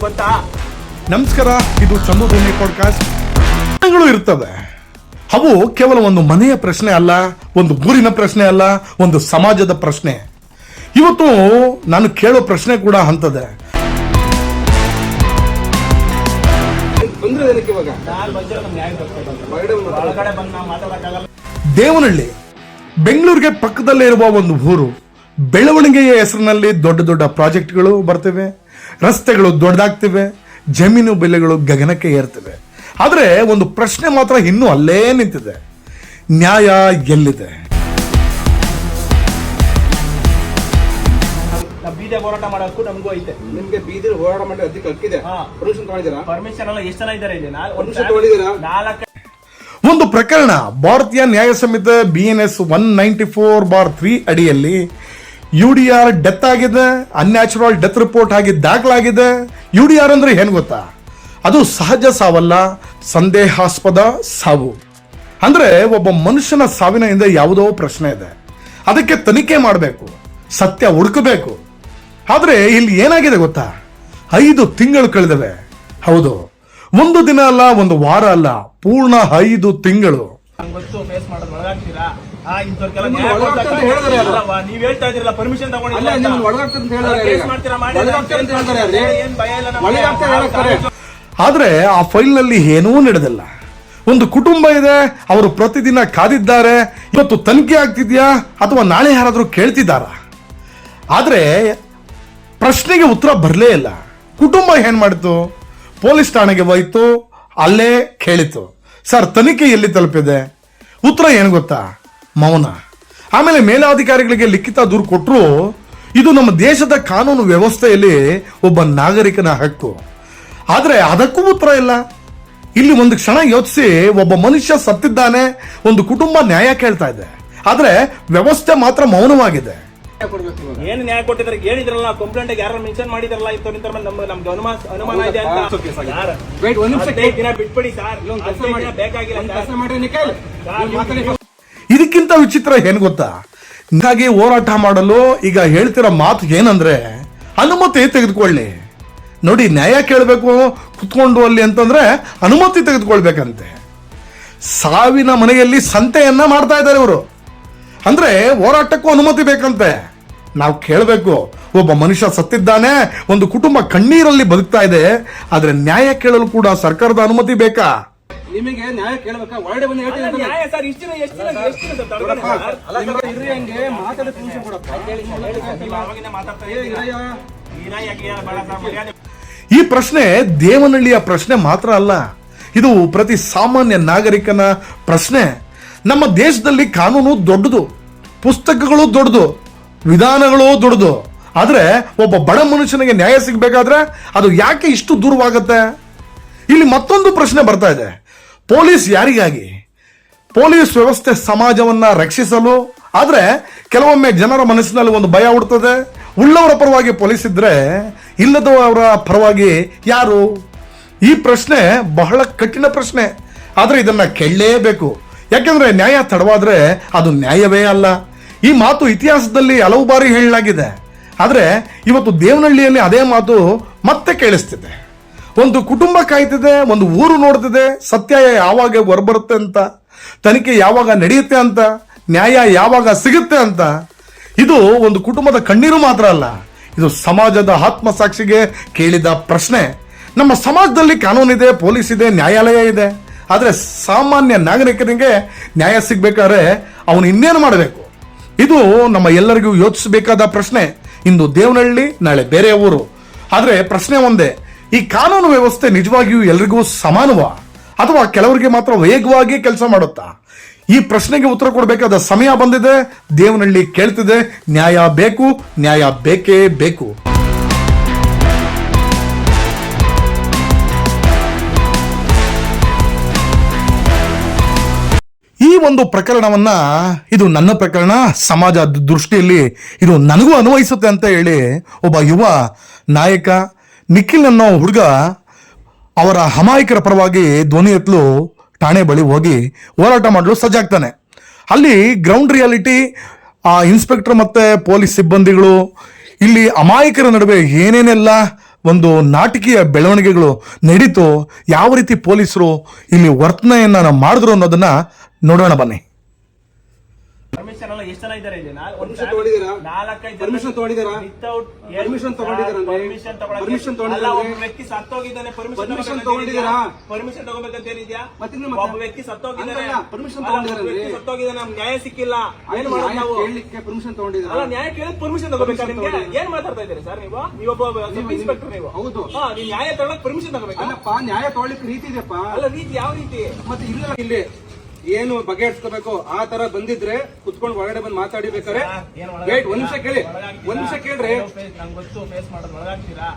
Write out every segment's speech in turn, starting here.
ಗೊತ್ತಾ? ನಮಸ್ಕಾರ, ಇದು ಚಂದು ಧ್ವನಿ ಪಾಡ್ಕಾಸ್ಟ್. ಪ್ರಶ್ನೆಗಳು ಇರ್ತವೆ. ಅವು ಕೇವಲ ಒಂದು ಮನೆಯ ಪ್ರಶ್ನೆ ಅಲ್ಲ, ಒಂದು ಊರಿನ ಪ್ರಶ್ನೆ ಅಲ್ಲ, ಒಂದು ಸಮಾಜದ ಪ್ರಶ್ನೆ. ಇವತ್ತು ನಾನು ಕೇಳೋ ಪ್ರಶ್ನೆ ಕೂಡ ಅಂತದೆ. ದೇವನಹಳ್ಳಿ ಬೆಂಗಳೂರಿಗೆ ಪಕ್ಕದಲ್ಲೇ ಇರುವ ಒಂದು ಊರು. ಬೆಳವಣಿಗೆಯ ಹೆಸರಿನಲ್ಲಿ ದೊಡ್ಡ ದೊಡ್ಡ ಪ್ರಾಜೆಕ್ಟ್ಗಳು ಬರ್ತವೆ, ರಸ್ತೆಗಳು ದೊಡ್ಡದಾಗ್ತಿವೆ, ಜಮೀನು ಬೆಲೆಗಳು ಗಗನಕ್ಕೆ ಏರ್ತಿವೆ. ಆದರೆ ಒಂದು ಪ್ರಶ್ನೆ ಮಾತ್ರ ಇನ್ನೂ ಅಲ್ಲೇ ನಿಂತಿದೆ: ನ್ಯಾಯ ಎಲ್ಲಿದೆ? ಬೀದಿ ಹೋರಾಟ ಮಾಡೋಕ್ಕೂ ನಮಗೂ ಐತೆ. ನಿಮ್ಗೆ ಬೀದಿ ಹೋರಾಟ ಮಾಡಿ ಅದಕ್ಕೆ ಹಕ್ಕಿದೆ. ಪರ್ಮಿಷನ್ ತಗೊಂಡಿದ್ದೀರಾ? ಪರ್ಮಿಷನ್ ಎಲ್ಲ ಎಷ್ಟು ಜನ ಇದ್ದಾರೆ ಇಲ್ಲಿ? ಒಂದು ಪ್ರಕರಣ ಭಾರತೀಯ ನ್ಯಾಯ ಸಂಹಿತೆ BNS 194/3 ಅಡಿಯಲ್ಲಿ UDR ಡೆತ್ ಆಗಿದೆ, ಅನ್ಯಾಚುರಲ್ ಡೆತ್ ರಿಪೋರ್ಟ್ ಆಗಿ ದಾಖಲಾಗಿದೆ. UDR ಅಂದ್ರೆ ಏನ್ ಗೊತ್ತಾ? ಅದು ಸಹಜ ಸಾವಲ್ಲ, ಸಂದೇಹಾಸ್ಪದ ಸಾವು. ಅಂದ್ರೆ ಒಬ್ಬ ಮನುಷ್ಯನ ಸಾವಿನ ಹಿಂದೆ ಯಾವುದೋ ಪ್ರಶ್ನೆ ಇದೆ, ಅದಕ್ಕೆ ತನಿಖೆ ಮಾಡಬೇಕು, ಸತ್ಯ ಹುಡುಕಬೇಕು. ಆದ್ರೆ ಇಲ್ಲಿ ಏನಾಗಿದೆ ಗೊತ್ತಾ? 5 ತಿಂಗಳು ಕಳೆದವೆ. ಹೌದು, ಒಂದು ದಿನ ಅಲ್ಲ, ಒಂದು ವಾರ ಅಲ್ಲ, ಪೂರ್ಣ 5 ತಿಂಗಳು. ನೀವ್ ಹೇಳ್ತಾ ಇದ್ರಲ್ಲ ಪರ್ಮಿಷನ್ ಆದ್ರೆ ಆ ಫೈಲ್ ನಲ್ಲಿ ಏನೂ ನಡೆದಿಲ್ಲ. ಒಂದು ಕುಟುಂಬ ಇದೆ, ಅವರು ಪ್ರತಿದಿನ ಕಾದಿದ್ದಾರೆ. ಇವತ್ತು ತನಿಖೆ ಆಗ್ತಿದ್ಯಾ ಅಥವಾ ನಾಳೆ ಯಾರಾದ್ರೂ ಕೇಳ್ತಿದ್ದಾರಾ? ಆದ್ರೆ ಪ್ರಶ್ನೆಗೆ ಉತ್ತರ ಬರಲೇ ಇಲ್ಲ. ಕುಟುಂಬ ಏನ್ ಮಾಡಿತು? ಪೊಲೀಸ್ ಠಾಣೆಗೆ ಹೋಯ್ತು, ಅಲ್ಲೇ ಕೇಳಿತು, ಸರ್ ತನಿಖೆ ಎಲ್ಲಿ ತಲುಪಿದೆ? ಉತ್ತರ ಏನು ಗೊತ್ತಾ? ಮೌನ. ಆಮೇಲೆ ಮೇಲಾಧಿಕಾರಿಗಳಿಗೆ ಲಿಖಿತ ದೂರು ಕೊಟ್ಟರು. ಇದು ನಮ್ಮ ದೇಶದ ಕಾನೂನು ವ್ಯವಸ್ಥೆಯಲ್ಲಿ ಒಬ್ಬ ನಾಗರಿಕನ ಹಕ್ಕು. ಆದ್ರೆ ಅದಕ್ಕೂ ಉತ್ತರ ಇಲ್ಲ. ಇಲ್ಲಿ ಒಂದು ಕ್ಷಣ ಯೋಚಿಸಿ, ಒಬ್ಬ ಮನುಷ್ಯ ಸತ್ತಿದ್ದಾನೆ, ಒಂದು ಕುಟುಂಬ ನ್ಯಾಯ ಕೇಳ್ತಾ ಇದೆ, ಆದ್ರೆ ವ್ಯವಸ್ಥೆ ಮಾತ್ರ ಮೌನವಾಗಿದೆ. ಏನು ನ್ಯಾಯ ಕೊಟ್ಟಿದ್ರೆ ಹೇಳಿದ್ರಲ್ಲ, ಕಂಪ್ಲೇಂಟ್ ಯಾರು ಮೆನ್ಷನ್ ಮಾಡಿದ್ರಲ್ಲ, ನಮ್ಗೆ ಅನುಮಾನ ಇದೆ ಅಂತ. ದಿನ ಬಿಟ್ಬಿಡಿ ಸರ್, ಬೇಕಾಗಿಲ್ಲ. ಇದಕ್ಕಿಂತ ವಿಚಿತ್ರ ಏನ್ ಗೊತ್ತಾ? ಹೀಗಾಗಿ ಹೋರಾಟ ಮಾಡಲು ಈಗ ಹೇಳ್ತಿರೋ ಮಾತು ಏನಂದ್ರೆ, ಅನುಮತಿ ತೆಗೆದುಕೊಳ್ಳಿ. ನೋಡಿ, ನ್ಯಾಯ ಕೇಳಬೇಕು ಕುತ್ಕೊಂಡು ಅಲ್ಲಿ ಅಂತಂದ್ರೆ ಅನುಮತಿ ತೆಗೆದುಕೊಳ್ಬೇಕಂತೆ. ಸಾವಿನ ಮನೆಯಲ್ಲಿ ಸಂತೆಯನ್ನ ಮಾಡ್ತಾ ಇದ್ದಾರೆ ಇವರು. ಅಂದ್ರೆ ಹೋರಾಟಕ್ಕೂ ಅನುಮತಿ ಬೇಕಂತೆ. ನಾವು ಕೇಳಬೇಕು, ಒಬ್ಬ ಮನುಷ್ಯ ಸತ್ತಿದ್ದಾನೆ, ಒಂದು ಕುಟುಂಬ ಕಣ್ಣೀರಲ್ಲಿ ಬದುಕ್ತಾ ಇದೆ, ಆದ್ರೆ ನ್ಯಾಯ ಕೇಳಲು ಕೂಡ ಸರ್ಕಾರದ ಅನುಮತಿ ಬೇಕಾ? ನಿಮಗೆ ನ್ಯಾಯ ಕೇಳಬೇಕಾ? ಒಳಗಡೆ ಬಂದು ಈ ಪ್ರಶ್ನೆ ದೇವನಹಳ್ಳಿಯ ಪ್ರಶ್ನೆ ಮಾತ್ರ ಅಲ್ಲ, ಇದು ಪ್ರತಿ ಸಾಮಾನ್ಯ ನಾಗರಿಕನ ಪ್ರಶ್ನೆ. ನಮ್ಮ ದೇಶದಲ್ಲಿ ಕಾನೂನು ದೊಡ್ಡದು, ಪುಸ್ತಕಗಳು ದೊಡ್ಡದು, ವಿಧಾನಗಳು ದೊಡ್ಡದು. ಆದ್ರೆ ಒಬ್ಬ ಬಡ ಮನುಷ್ಯನಿಗೆ ನ್ಯಾಯ ಸಿಗಬೇಕಾದ್ರೆ ಅದು ಯಾಕೆ ಇಷ್ಟು ದೂರವಾಗುತ್ತೆ? ಇಲ್ಲಿ ಮತ್ತೊಂದು ಪ್ರಶ್ನೆ ಬರ್ತಾ ಇದೆ: ಪೊಲೀಸ್ ಯಾರಿಗಾಗಿ? ಪೊಲೀಸ್ ವ್ಯವಸ್ಥೆ ಸಮಾಜವನ್ನ ರಕ್ಷಿಸಲು. ಆದ್ರೆ ಕೆಲವೊಮ್ಮೆ ಜನರ ಮನಸ್ಸಿನಲ್ಲಿ ಒಂದು ಭಯ ಹುಡ್ತದೆ. ಉಳ್ಳವರ ಪರವಾಗಿ ಪೊಲೀಸ್ ಇದ್ರೆ, ಇಲ್ಲದವರ ಪರವಾಗಿ ಯಾರು? ಈ ಪ್ರಶ್ನೆ ಬಹಳ ಕಠಿಣ ಪ್ರಶ್ನೆ. ಆದ್ರೆ ಇದನ್ನ ಕೇಳಲೇಬೇಕು. ಯಾಕೆಂದ್ರೆ ನ್ಯಾಯ ತಡವಾದ್ರೆ ಅದು ನ್ಯಾಯವೇ ಅಲ್ಲ. ಈ ಮಾತು ಇತಿಹಾಸದಲ್ಲಿ ಹಲವು ಬಾರಿ ಹೇಳಲಾಗಿದೆ. ಆದ್ರೆ ಇವತ್ತು ದೇವನಹಳ್ಳಿಯಲ್ಲಿ ಅದೇ ಮಾತು ಮತ್ತೆ ಕೇಳಿಸ್ತಿದೆ. ಒಂದು ಕುಟುಂಬ ಕಾಯ್ತಿದೆ, ಒಂದು ಊರು ನೋಡ್ತಿದೆ, ಸತ್ಯ ಯಾವಾಗ ಹೊರಬರುತ್ತೆ ಅಂತ, ತನಿಖೆ ಯಾವಾಗ ನಡೆಯುತ್ತೆ ಅಂತ, ನ್ಯಾಯ ಯಾವಾಗ ಸಿಗುತ್ತೆ ಅಂತ. ಇದು ಒಂದು ಕುಟುಂಬದ ಕಣ್ಣೀರು ಮಾತ್ರ ಅಲ್ಲ, ಇದು ಸಮಾಜದ ಆತ್ಮಸಾಕ್ಷಿಗೆ ಕೇಳಿದ ಪ್ರಶ್ನೆ. ನಮ್ಮ ಸಮಾಜದಲ್ಲಿ ಕಾನೂನಿದೆ, ಪೊಲೀಸ್ ಇದೆ, ನ್ಯಾಯಾಲಯ ಇದೆ. ಆದ್ರೆ ಸಾಮಾನ್ಯ ನಾಗರಿಕನಿಗೆ ನ್ಯಾಯ ಸಿಗ್ಬೇಕಾದ್ರೆ ಅವನು ಇನ್ನೇನು ಮಾಡಬೇಕು? ಇದು ನಮ್ಮ ಎಲ್ಲರಿಗೂ ಯೋಚಿಸಬೇಕಾದ ಪ್ರಶ್ನೆ. ಇಂದು ದೇವನಹಳ್ಳಿ, ನಾಳೆ ಬೇರೆ ಊರು. ಆದ್ರೆ ಪ್ರಶ್ನೆ ಒಂದೇ: ಈ ಕಾನೂನು ವ್ಯವಸ್ಥೆ ನಿಜವಾಗಿಯೂ ಎಲ್ರಿಗೂ ಸಮಾನವಾ ಅಥವಾ ಕೆಲವರಿಗೆ ಮಾತ್ರ ವೇಗವಾಗಿ ಕೆಲಸ ಮಾಡುತ್ತಾ? ಈ ಪ್ರಶ್ನೆಗೆ ಉತ್ತರ ಕೊಡಬೇಕಾದ ಸಮಯ ಬಂದಿದೆ. ದೇವನಹಳ್ಳಿ ಕೇಳ್ತಿದೆ, ನ್ಯಾಯ ಬೇಕು, ನ್ಯಾಯ ಬೇಕೇ ಬೇಕು. ಈ ಒಂದು ಪ್ರಕರಣವನ್ನ, ಇದು ನನ್ನ ಪ್ರಕರಣ, ಸಮಾಜ ದೃಷ್ಟಿಯಲ್ಲಿ ಇದು ನನಗೂ ಅನ್ವಯಿಸುತ್ತೆ ಅಂತ ಹೇಳಿ ಒಬ್ಬ ಯುವ ನಾಯಕ ನಿಖಿಲ್ ಅನ್ನೋ ಹುಡುಗ ಅವರ ಅಮಾಯಕರ ಪರವಾಗಿ ಧ್ವನಿ ಎತ್ತಲು ಠಾಣೆ ಬಳಿ ಹೋಗಿ ಹೋರಾಟ ಮಾಡಲು ಸಜ್ಜಾಗ್ತಾನೆ. ಅಲ್ಲಿ ಗ್ರೌಂಡ್ ರಿಯಾಲಿಟಿ, ಆ ಇನ್ಸ್ಪೆಕ್ಟರ್ ಮತ್ತೆ ಪೊಲೀಸ್ ಸಿಬ್ಬಂದಿಗಳು ಇಲ್ಲಿ ಅಮಾಯಕರ ನಡುವೆ ಏನೇನೆಲ್ಲ ಒಂದು ನಾಟಕೀಯ ಬೆಳವಣಿಗೆಗಳು ನಡೀತೋ, ಯಾವ ರೀತಿ ಪೊಲೀಸರು ಇಲ್ಲಿ ವರ್ತನೆಯನ್ನ ಮಾಡಿದ್ರು ಅನ್ನೋದನ್ನ ನೋಡೋಣ ಬನ್ನಿ. ಪರ್ಮಿಷನ್ ಎಲ್ಲ ಎಷ್ಟು ಜನ ಇದ್ದಾರೆ ಇಲ್ಲಿ? Permission ತಗೊಂಡಿದ್ದೀರಾ? ನಾಲ್ಕೈದು Permission ತಗೊಂಡಿದ್ದೀರಾ? ವಿತೌಟ್ Permission ತಗೊಂಡಿದ್ದೀರಾ? Permission ತಗೊಂಡಿದ್ದೀರಾ? ಒಬ್ಬ ವ್ಯಕ್ತಿ ಸತ್ತೋಗಿದ್ದಾನೆ, Permission ತಗೊಂಡಿದ್ದೀರಾ? ಪರ್ಮಿಷನ್ ತಗೋಬೇಕಂತ ಏನಿದ್ಯಾ? ಮತ್ತೆ ಒಬ್ಬ ವ್ಯಕ್ತಿ ಸತ್ತೋಗಿದ್ದಾನೆ, ಹಂಗಲ್ಲ, permission ಅಲ್ಲ, ಒಬ್ಬ ತಗೊಂಡಿದ್ದೀರಾ? ವ್ಯಕ್ತಿ ಸತ್ತೋಗಿದ್ದಾನೆ, ನಮ್ಗೆ ನ್ಯಾಯ ಸಿಕ್ಕಿಲ್ಲ, ಏನ್ ಮಾಡೋದು ನಾವು? ಕೇಳಲಿಕ್ಕೆ ಪರ್ಮಿಷನ್ ತಗೊಂಡಿದ್ದೀರಾ? ಅಲ್ಲ, ನ್ಯಾಯ ಕೇಳಿದ್ ಪರ್ಮಿಷನ್ ತಗೋಬೇಕಾ Permission ನಿಮ್ಗೆ? ತಗೊಂಡಿದ್ದೀರಾ? ಏನ್ ಮಾತಾಡ್ತಾ ಇದ್ದೀರಿ ಸರ್ ನೀವು? ನೀವೊಬ್ಬ ಸಬ್ ಇನ್ಸ್ಪೆಕ್ಟರ್ ನೀವು. ಹೌದು. ನೀವು ನ್ಯಾಯ ತಗೊಳಕ್ ಪರ್ಮಿಷನ್ ತಗೋಬೇಕಾ? ಅಲ್ಲಪ್ಪ, ನ್ಯಾಯ ತಗೊಳ್ಳಿಕ್ಕೆ ರೀತಿ ಇದೆಯಪ್ಪ. ಅಲ್ಲ, ರೀತಿ ಯಾವ ರೀತಿ? ಮತ್ತೆ ಇಲ್ಲ ಇಲ್ಲಿ ಏನು ಬಗೆಹರಿಸ್ಕೋಬೇಕು ಆ ತರ ಬಂದಿದ್ರೆ ಕುತ್ಕೊಂಡು ಒಳಗಡೆ ಬಂದು ಮಾತಾಡಿಬೇಕಾರೆ ಏನ್ ವೇಟ್ ಒಂದ್ ನಿಮಿಷ ಕೇಳಿ, ಒಂದ್ ನಿಮಿಷ ಕೇಳ್ರಿ. ನಂಗೆ ಗೊತ್ತು ಫೇಸ್ ಮಾಡೋದು ಒಳಗಾಗ್ತೀರಾ?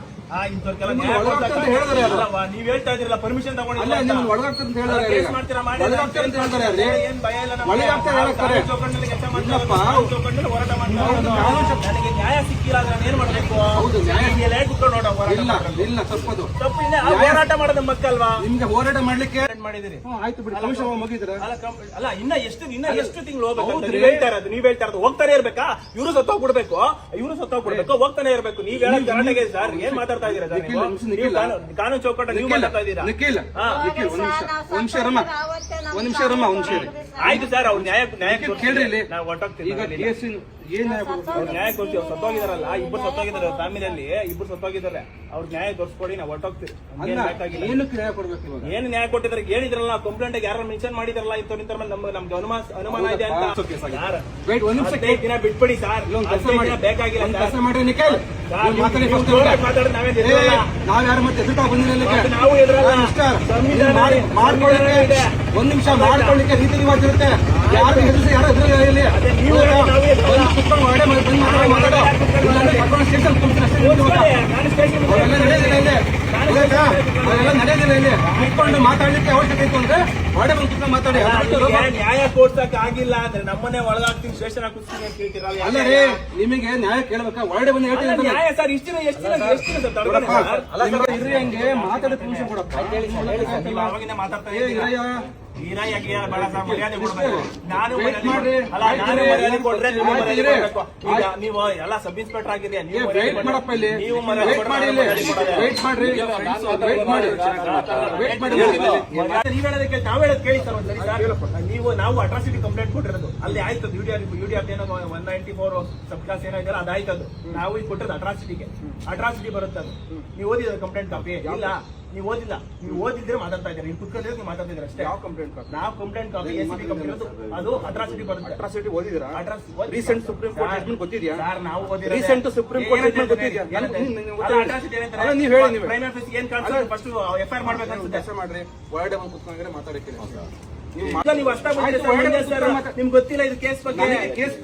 ಇಂಥವ್ರಿಗೆಲ್ಲ ನಿಮ್ಗೆ ನ್ಯಾಯ ಒಳಗಾಗ್ತದೆ ಕೊಡ್ಸಕ್ಕೆ ಹೇಳಿದ್ರೆ ಯಾರು? ಅಲ್ಲವಾ, ನೀವ್ ಹೇಳ್ತಾ ಇದ್ರಲ್ಲ ಪರ್ಮಿಷನ್ ಅಲ್ಲ ತಗೊಂಡಿಲ್ಲ ನಿಮ್ಗೆ ಒಳಗಾಗ್ತದೆ ಅಂತ ಹೇಳಿದಾರೆ ಈಗ. ಕೇಸ್ ಮಾಡ್ತೀರಾ ಮಾಡಿ, ಒಳಗಾಗ್ತದೆ ಅಂತ ಹೇಳಿದಾರೆ ಅಲ್ಲಿ. ಏನ್ ಭಯ ಇಲ್ಲ ನಮ್ಗೆ. ಒಳಗಾಗ್ತದೆ ಹೇಳ್ತಾರೆ. ಕಾನೂನು ಚೌಕಟ್ಟಿನಲ್ಲಿ ಕೆಲಸ ಮಾಡ್ತಾ ಇಲ್ಲಪ್ಪ. ಇರೋದು, ಕಾನೂನು ಚೌಕಟ್ಟಿನಲ್ಲಿ ಹೋರಾಟ ಮಾಡ್ತಾ ಇರೋದು. ನನಗೆ ನ್ಯಾಯ ಸಿಕ್ಕಿಲ್ಲ ಅಂದ್ರೆ ನಾನು ಏನ್ ಮಾಡ್ಬೇಕು? ಹೌದು, ನ್ಯಾಯ ಇಲ್ಲಿ ಹೇಗೆ ಕುತ್ಕೊಂಡು ನೋಡೋ ಹೋರಾಟ ಇಲ್ಲ ಮಾಡೋದು? ಇಲ್ಲ ತಪ್ಪದು. ತಪ್ಪು ಇಲ್ಲ, ಆ ಹೋರಾಟ ಮಾಡೋದು ನಮ್ಮ ಹಕ್ಕಲ್ವಾ? ನಿಮ್ಗೆ ಹೋರಾಟ ಮಾಡ್ಲಿಕ್ಕೆ ಮಾಡಿದಿರಿ. ಆಯ್ತು ಬಿಡಿ, ಕಮಿಷನ್ ಮುಗಿದ್ರೆ ಅಲ್ಲ ಇನ್ನ ಎಷ್ಟು ತಿಂಗಳು ಹೋಗ್ಬೇಕು? ನೀವ್ ಹೇಳ್ತಾ ಇರೋದು ಹೋಗ್ತಾನೆ ಇರ್ಬೇಕಾ? ಇವರು ಸತ್ತೋಗ್ಬಿಡ್ಬೇಕು, ಇವರು ಸತ್ತೋಗ್ಬಿಡ್ಬೇಕು, ಹೋಗ್ತಾನೆ ಇರ್ಬೇಕು. ನೀವ್ ಹೇಳೋ ಕರ್ನಾಟಕ ಸರ್ ಏನ್ ಮಾತಾಡ್ತಾ ಇದೀರಾ ಸರ್ ನೀವು? ನೀವು ಕಾನೂನು ಚೌಕಟ್ಟ ನೀವು ಮಾತಾಡ್ತಾ ಇದ್ದೀರಾ? ನಿಖಿಲ್ ನಿಖಿಲ್ ಒಂದ್ ನಿಮಿಷ ರಮ್ಮ, ಒಂದ್ ನಿಮಿಷ ರಮ್ಮ, ಒಂದ್ ನಿಮಿಷ ಇರಿ. ಆಯ್ತು ಸರ್, ಅವ್ರು ನ್ಯಾಯ ಕೇಳ್ರಿ ಇಲ್ಲಿ. ನಾವು ಹೊರಟೋಗ್ತೀವಿ. ಈಗ ಕೇಸ್ ಏನ್ ನ್ಯಾಯ ಕೊಡ್ಬೇಕು? ಅವ್ರು ನ್ಯಾಯ ಕೊಡ್ತೀವಿ. ಅವ್ರು ಸತ್ತೋಗಿದಾರಲ್ಲ, ಇಬ್ಬರು ಸತ್ತೋಗಿದ್ದಾರೆ ಫ್ಯಾಮಿಲಿಯಲ್ಲಿ, ಇಬ್ಬರು ಸತ್ತೋಗಿದ್ದಾರೆ. ಅವ್ರ ನ್ಯಾಯ ತೋರಿಸ್ಕೊಡಿ, ನಾವು ಹೊರಟೋಗ್ತೀವಿ. ಅಲ್ಲ, ಏನಕ್ಕೆ ನ್ಯಾಯ ಕೊಡ್ಬೇಕು ಇವಾಗ? ಏನು ನ್ಯಾಯ ಕೊಟ್ಟಿದ್ದಾರೆ ಹೇಳಿದ್ರಲ್ಲ, ಕಂಪ್ಲೇಂಟ್ ಯಾರು ಮೆನ್ಷನ್ ಮಾಡಿದಾರಲ್ಲ, ಇಂಥವ್ರ ಮೇಲೆ ನಮ್ಗೆ ಅನುಮಾನ ಇದೆ ಅಂತ. ಯಾರು? ವೇಟ್ ಒಂದ್ ನಿಮಿಷ 15 ದಿನ ಬಿಟ್ಬಿಡಿ ಸರ್, ಕೆಲಸ 15 ಮಾಡಿ, ದಿನ ಬೇಕಾಗಿಲ್ಲ ಒಂದ್ ಸರ್. ಕೆಲಸ ಮಾಡ್ರಿ ನಿಖಿಲ್. ಸರ್, ನೀವು ಮಾತಾಡಿ ನೀವು first ಜೋರಾಗಿ ಮಾತಾಡಿ, ನಾವೇನ್ ಎದುರಲ್ಲ. ನಾವ್ ಯಾರು ಮತ್ತೆ ಎದುರ್ತಾ ಬಂದಿಲ್ಲ ಇಲ್ಲಿಗೆ. ನಾವು ಎದುರಲ್ಲ. ಮಿಸ್ಟರ್, ಸಂವಿಧಾನ ಮಾಡ್ಕೊಳ್ಳಿಕ್ಕೆ ಇದೆ. ಒಂದ್ ನಿಮಿಷ ಮಾಡ್ಕೊಳ್ಳಿಕ್ಕೆ ರೀತಿ ರಿವಾಜ್ ಇರುತ್ತೆ. ಯಾರು ಎದುರಿಸಿ ಯಾರು ಎದುರು ಇಲ್ಲಿ ಅದೇ ನೀವು ನಾವು ಎದುರಲ್ಲ. ಬಂದು ಕುತ್ಕೊಂಡು ಹೊರಗಡೆ ಬಂದು ಮಾತಾಡೋ. ಇಲ್ಲಾಂದ್ರೆ ಕರ್ಕೊಂಡು ಸ್ಟೇಷನ್ ಕೂರ್ಸ್ತೀನಿ ಅಷ್ಟೇ ನಿಮ್ಗೆ ಇವಾಗ. ನಾನು ಸ್ಟೇಷನ್ ಅವೆಲ್ಲ ನಡೆಯೋದಿಲ್ಲ ಇಲ್ಲಿ. ಗೊತ್ತಾಯ್ತಾ? ಅವೆಲ್ಲ ನಡೆಯೋದಿಲ್ಲ ಇಲ್ಲಿ. ಕುತ್ಕೊಂಡು ಮಾತಾಡ್ಲಿಕ್ಕೆ ಅವಶ್ಯಕತೆ ಇತ್ತು ಅಂದ್ರೆ ಹೊರಗಡೆ ಬಂದು ಕುತ್ಕೊಂಡು ಮಾತಾಡಿ. ನ್ಯಾಯ ಕೊಡ್ಸಕ್ ಆಗಿಲ್ಲ ಅಂದ್ರೆ ನಮ್ಮನ್ನೇ ಒಳಗಾಗ್ತೀನಿ, ಸ್ಟೇಷನ್ ಹಾಕಿಸ್ತೀನಿ ಅಂತ ಹೇಳ್ತೀರಲ್ಲ. ಅಲ್ಲ ರೀ, ನಿಮಗೆ ನ್ಯಾಯ ಕೇಳ್ಬೇಕಾ? ಹೊರಗಡೆ ಬಂದು ಹೇಳ್ತೀನಿ ಅಂತ. ನ್ಯಾಯ ಸರ್ ಎಷ್ಟು ದಿನ ಸರ್ ತಡ್ಕೊಳ್ಳಿ ಸರ್. ನಿಮ್ಗೆ ಇರ್ರಿ ಹಂಗೆ ಮಾತಾಡಿ ಪರ್ಮಿಷನ್ ಕೊಡಪ್ಪ. ನೀವು ಅವಾಗಿಂದ ಮಾತಾಡ್ತಾ ಏ ಇದ್ದೀರಾ. ಇರಯ್ಯ. ಹೀರಾ ಯಾಕೆ ಬೇಡ ಸರ್, ಮರ್ಯಾದೆ ಕೊಡ್ಬೇಕು. ನಾನು Wait ಮಾಡ್ರಿ. ಅಲ್ಲ, ನಾನು ಮರ್ಯಾದೆ ಕೊಟ್ರೆ ನೀವು ಆಯ್ತು, ಮರ್ಯಾದೆ ಇರಿ. ಕೊಡ್ಬೇಕು. ಈಗ ನೀವು ಎಲ್ಲ ಸಬ್ ಇನ್ಸ್ಪೆಕ್ಟರ್ ಆಗಿದ್ದೀರಾ, ನೀವು ಮರ್ಯಾದೆ ವೇಟ್ ಕೊಡ್ಬೇಕು. ಮಾಡಪ್ಪ ಇಲ್ಲಿ. ನೀವು ಮರ್ಯಾದೆ ವೇಟ್ ಮಾಡಿ ಇಲ್ಲಿ. ವೇಟ್ ಮಾಡ್ರಿ. ವೇಟ್ ಮಾಡಿ. ವೇಟ್ ಮಾಡಿ. ನೀವ್ ಹೇಳೋದಕ್ಕೆ ನಾವ್ ಹೇಳೋದು ಕೇಳಿ ಸರ್ ಒಂದ್ಸರಿ ಸರ್. ನಾವು ಅಟ್ರಾಸಿಟಿ ಕಂಪ್ಲೇಂಟ್ ಕೊಟ್ಟಿರೋದು ಅಲ್ಲಿ ಆಯ್ತದ. ಯುಡಿಆರ್ ಏನೋ 194 ಸಬ್ ಕ್ಲಾಸ್ ಏನೋ ಇದೆಯಲ್ಲ ಅದು ಆಯ್ತದು. ನಾವು ಈಗ ಕೊಟ್ಟಿರೋದು ಅಟ್ರಾಸಿಟಿ ಬರುತ್ತೆ. ಅದು ನೀವು ಓದಿದ ಕಂಪ್ಲೇಂಟ್ ಕಾಪಿ ಇಲ್ಲ, ನೀವು ಓದಿಲ್ಲ. ನೀವು ಓದಿದ್ರೆ ಮಾತಾಡ್ತಾ ಇದ್ದೀರಿ, ನೀವು ಕುತ್ಕೊಂಡಿದ್ರೆ ನೀವು ಮಾತಾಡ್ತಿದ್ರೆ ಅಷ್ಟೇ. ಯಾವ ಕಂಪ್ಲೇಂಟ್ ಕಾಪಿ? ನಾವು ಕಂಪ್ಲೇಂಟ್ ಕಾಪಿ ACB ಕಂಪ್ಲೇಂಟ್ ಅದು ಅಟ್ರಾಸಿಟಿ ಬರುತ್ತೆ. ಅಟ್ರಾಸಿಟಿ ಓದಿದಿರಾ? ರೀಸೆಂಟ್ ಸುಪ್ರೀಂ ಕೋರ್ಟ್ ಜಡ್ಜ್ಮೆಂಟ್ ಗೊತ್ತಿದ್ಯಾ? ಸರ್ ನಾವು ರೀಸೆಂಟ್ ಸುಪ್ರೀಂ ಕೋರ್ಟ್ ಜಡ್ಜ್ಮೆಂಟ್ ಗೊತ್ತಿದ್ಯಾ? ಅಲ್ಲ, ನೀವು ಹೇಳಿ, ನೀವು ಪ್ರೈಮ್ ಆಫೀಸ್ ಏನ್ ಕಾಣಿಸ್ತದೆ ಫಸ್ಟ್ FIR ಮಾಡ್ಬೇಕು ಅನ್ಸುತ್ತೆ. ಕೆಲಸ ಮಾಡ್ರಿ. ಒಳಗಡೆ ಬಂದು ಕುತ್ಕೊಂಡ್ರೆ ಮಾತಾಡಕ್ಕೆ ನೀವು ಅಷ್ಟ ಆಯ್ತು, ಒಳಗಡೆ ಸರ್, ನಿಮ್ಗೆ ಗೊತ್ತಿಲ್ಲ ಇದು ಕೇಸ್ ಬಗ್ಗೆ. ಕೇಸ್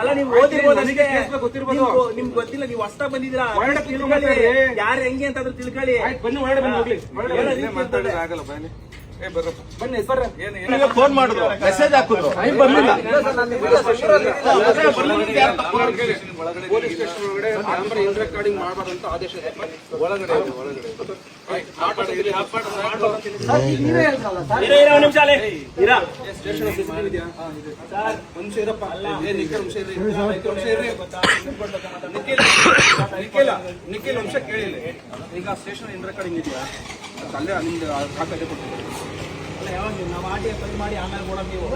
ಅಲ್ಲ, ನೀವು ಓದಿರ್ಬೋದು ನನಗೆ ಅಷ್ಟೇ. ಕೇಸ್ ಬಗ್ಗೆ ಗೊತ್ತಿರ್ಬೋದು. ನಿಮ್ಗೆ ಗೊತ್ತಿಲ್ಲ, ನೀವು ಅಷ್ಟ ಬಂದಿದ್ದೀರಾ. ಒಳಗಡೆ ತಿಳ್ಕೊಳ್ಳಿ, ತಿಳ್ಕೊಳ್ಳಿ. ಯಾರು ಹೆಂಗೆ ಅಂತ ಅದ್ರ ತಿಳ್ಕೊಳ್ಳಿ. ಆಯ್ತು, ಬನ್ನಿ ಒಳಗಡೆ ಬಂದು ಹೋಗ್ಲಿ. ಒಳಗಡೆ ಏನೋ ಬಂದು ರೀತಿ ಮಾತಾಡಿದ್ರೆ ಇರ್ತದೆ. ಆಗಲ್ಲ. ಬನ್ನಿ. ಏ ಬರ್ರಪ್ಪ. ಬನ್ನಿ ಬರ್ರ. ಏನು ಫೋನ್ ಮಾಡಿದ್ರು, ಮೆಸೇಜ್ ಹಾಕಿದ್ರು, ಬರ್ಲಿಲ್ಲ. ಪೊಲೀಸ್ ಸ್ಟೇಷನ್ ಒಳಗಡೆ ಕ್ಯಾಮ್ರಾ ಇನ್ ರೆಕಾರ್ಡಿಂಗ್ ಮಾಡಬಾರ್ದು ಅಂತ ಆದೇಶ ಇದೆ. ಒಳಗಡೆ ಒಂದ್ ನಿಮಿಷ ಅಲ್ಲೇ ಇರಾ. ಸ್ಟೇಷನ್ CCTV ಇದೆಯಾ? ಸರ್, ಒಂದ್ ನಿಮಿಷ ಇರಪ್ಪ. ಏ ನಿಖಿಲ್, ಒಂದ್ ನಿಮಿಷ ಇರ್ರಿ. ನಿಖಿಲ್ ಒಂದ್ ನಿಮಿಷ ಕೇಳಿ ಇಲ್ಲಿ. ಈಗ ಸ್ಟೇಷನ್ ಇನ್ ರೆಕಾರ್ಡಿಂಗ್ ಇದೆಯಾ? ಅಲ್ಲೇ ನಿಮ್ದು ಖಾತೆ ಕೊಡ್ತೀವಿ. ಯಾವಾಗ ನಾವು ಆಟಿ ಮಾಡಿ ಆಮೇಲೆ ಕೊಡೋದು ನೀವು.